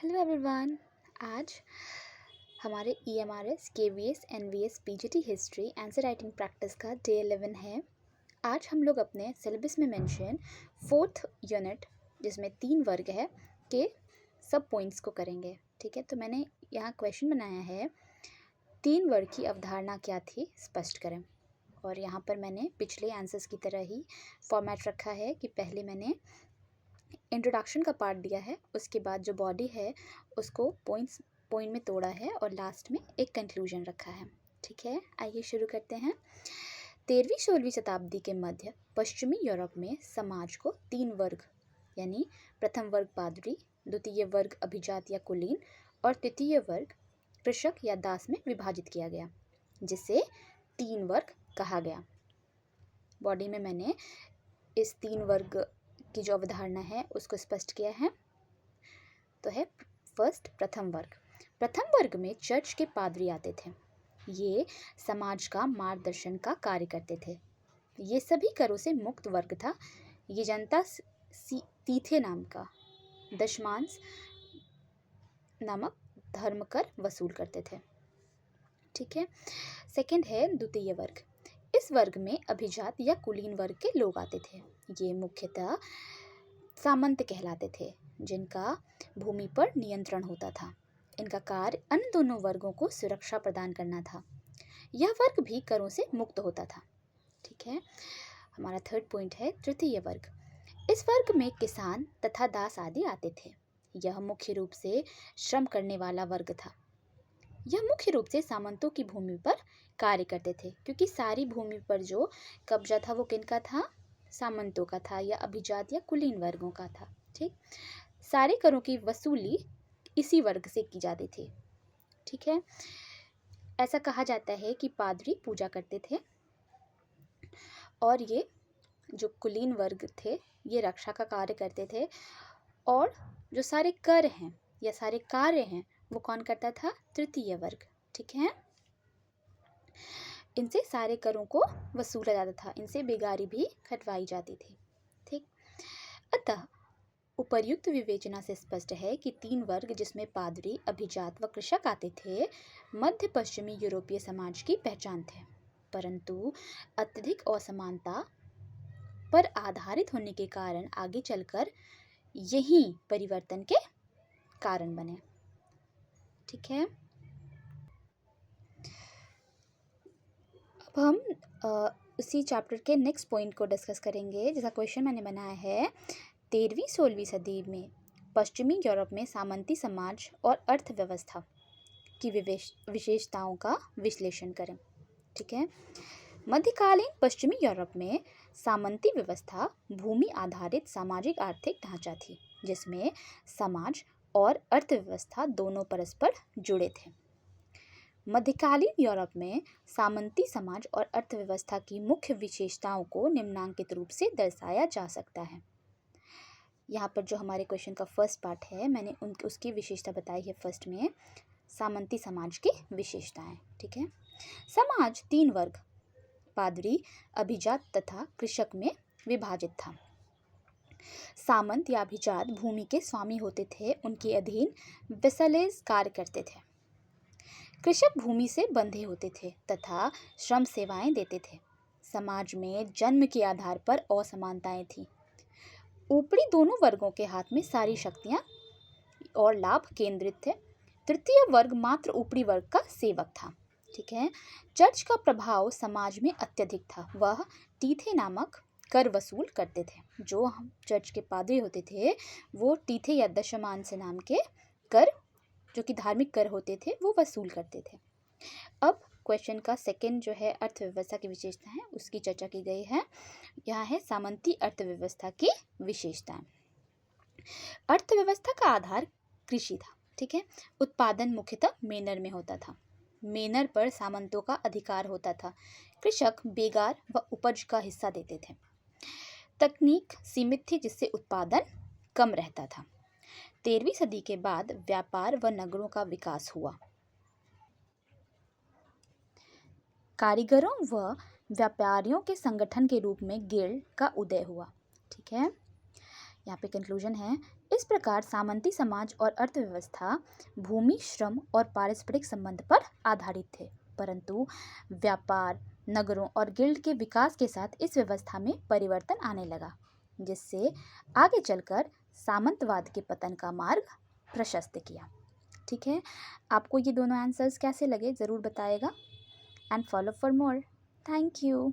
Hello everyone. आज हमारे EMRS KVS NVS PGT history answer writing practice का day 11 है। आज हम लोग अपने सिलेबस में मेंशन 4th यूनिट जिसमें 3 वर्ग है के सब पॉइंट्स को करेंगे। ठीक है, तो मैंने यहाँ क्वेश्चन बनाया है 3 वर्ग की अवधारणा क्या थी, स्पष्ट करें। और यहाँ पर मैंने पिछले आंसर्स की तरह ही फॉर्मेट रखा है कि पहले मैंने इंट्रोडक्शन का पार्ट दिया है, उसके बाद जो बॉडी है उसको पॉइंट में तोड़ा है और लास्ट में एक कंक्लूजन रखा है। ठीक है, आइए शुरू करते हैं। 13वीं-16वीं शताब्दी के मध्य पश्चिमी यूरोप में समाज को 3 वर्ग यानी प्रथम वर्ग पादरी, द्वितीय वर्ग अभिजात या कुलीन और तृतीय वर्ग कृषक या दास में विभाजित किया गया, जिसे 3 वर्ग कहा गया। बॉडी में मैंने इस 3 वर्ग की जो अवधारणा है उसको स्पष्ट किया है। तो है फर्स्ट प्रथम वर्ग। प्रथम वर्ग में चर्च के पादरी आते थे। ये समाज का मार्गदर्शन का कार्य करते थे। ये सभी करों से मुक्त वर्ग था। ये जनता तीथे नाम का दशमांश नामक धर्म कर वसूल करते थे। ठीक है, सेकंड है द्वितीय वर्ग। इस वर्ग में अभिजात या कुलीन वर्ग के लोग आते थे। ये मुख्यतः सामंत कहलाते थे, जिनका भूमि पर नियंत्रण होता था। इनका कार्य अन्य दोनों वर्गों को सुरक्षा प्रदान करना था। यह वर्ग भी करों से मुक्त होता था। ठीक है, हमारा थर्ड पॉइंट है तृतीय वर्ग। इस वर्ग में किसान तथा दास आदि आते थे। यह मुख्य रूप से श्रम करने वाला वर्ग था। यह मुख्य रूप से सामंतों की भूमि पर कार्य करते थे, क्योंकि सारी भूमि पर जो कब्जा था वो किनका था? सामंतों का था या अभिजात या कुलीन वर्गों का था। ठीक, सारे करों की वसूली इसी वर्ग से की जाती थी। ठीक है, ऐसा कहा जाता है कि पादरी पूजा करते थे और ये जो कुलीन वर्ग थे ये रक्षा का कार्य करते थे, और जो सारे कर हैं या सारे कार्य हैं वो कौन करता था? तृतीय वर्ग। ठीक है, इनसे सारे करों को वसूला जाता था, इनसे बेगारी भी कटवाई जाती थी। ठीक, अतः उपर्युक्त विवेचना से स्पष्ट है कि 3 वर्ग जिसमें पादरी, अभिजात व कृषक आते थे, मध्य पश्चिमी यूरोपीय समाज की पहचान थे, परंतु अत्यधिक असमानता पर आधारित होने के कारण आगे चलकर यही परिवर्तन के कारण बने। ठीक है, अब हम उसी चैप्टर के नेक्स्ट पॉइंट को डिस्कस करेंगे। जैसा क्वेश्चन मैंने बनाया है, 13वीं-16वीं सदी में पश्चिमी यूरोप में सामंती समाज और अर्थव्यवस्था की विशेषताओं का विश्लेषण करें। ठीक है, मध्यकालीन पश्चिमी यूरोप में सामंती व्यवस्था भूमि आधारित सामाजिक आर्थिक ढांचा थी, जिसमें समाज और अर्थव्यवस्था दोनों परस्पर जुड़े थे। मध्यकालीन यूरोप में सामंती समाज और अर्थव्यवस्था की मुख्य विशेषताओं को निम्नांकित रूप से दर्शाया जा सकता है। यहाँ पर जो हमारे क्वेश्चन का फर्स्ट पार्ट है, मैंने उसकी विशेषता बताई है फर्स्ट में, सामंती समाज की विशेषताएं। ठीक है, समाज 3 वर्ग पादरी, अभिजात तथा कृषक में विभाजित था। सामंत या अभिजात भूमि के स्वामी होते थे, उनके अधीन वेसलेस कार्य करते थे। कृषक भूमि से बंधे होते थे तथा श्रम सेवाएं देते थे। समाज में जन्म के आधार पर असमानताएं थीं। ऊपरी दोनों वर्गों के हाथ में सारी शक्तियां और लाभ केंद्रित थे। तृतीय वर्ग मात्र ऊपरी वर्ग का सेवक था। ठीक है, चर्च का प्रभाव समाज में अत्यधिक था। वह टीथे नामक कर वसूल करते थे। जो हम चर्च के पादरी होते थे वो टीथे या दशमांश नाम के कर, जो कि धार्मिक कर होते थे, वो वसूल करते थे। अब क्वेश्चन का सेकंड जो है अर्थव्यवस्था की विशेषता है उसकी चर्चा की गई है। यहाँ है सामंती अर्थव्यवस्था की विशेषताएं। अर्थव्यवस्था का आधार कृषि था। ठीक है, उत्पादन मुख्यतः मेनर में होता था। मेनर पर सामंतों का अधिकार होता था। कृषक बेगार व उपज का हिस्सा देते थे। तकनीक सीमित थी, जिससे उत्पादन कम रहता था। 13वीं सदी के बाद व्यापार व नगरों का विकास हुआ। कारीगरों व व्यापारियों के संगठन के रूप में गिल्ड का उदय हुआ। ठीक है, यहाँ पे कंक्लूजन है, इस प्रकार सामंती समाज और अर्थव्यवस्था भूमि, श्रम और पारस्परिक संबंध पर आधारित थे, परंतु व्यापार, नगरों और गिल्ड के विकास के साथ इस व्यवस्था में परिवर्तन आने लगा, जिससे आगे चलकर सामंतवाद के पतन का मार्ग प्रशस्त किया। ठीक है, आपको ये दोनों आंसर्स कैसे लगे ज़रूर बताइएगा, and follow for more. Thank you.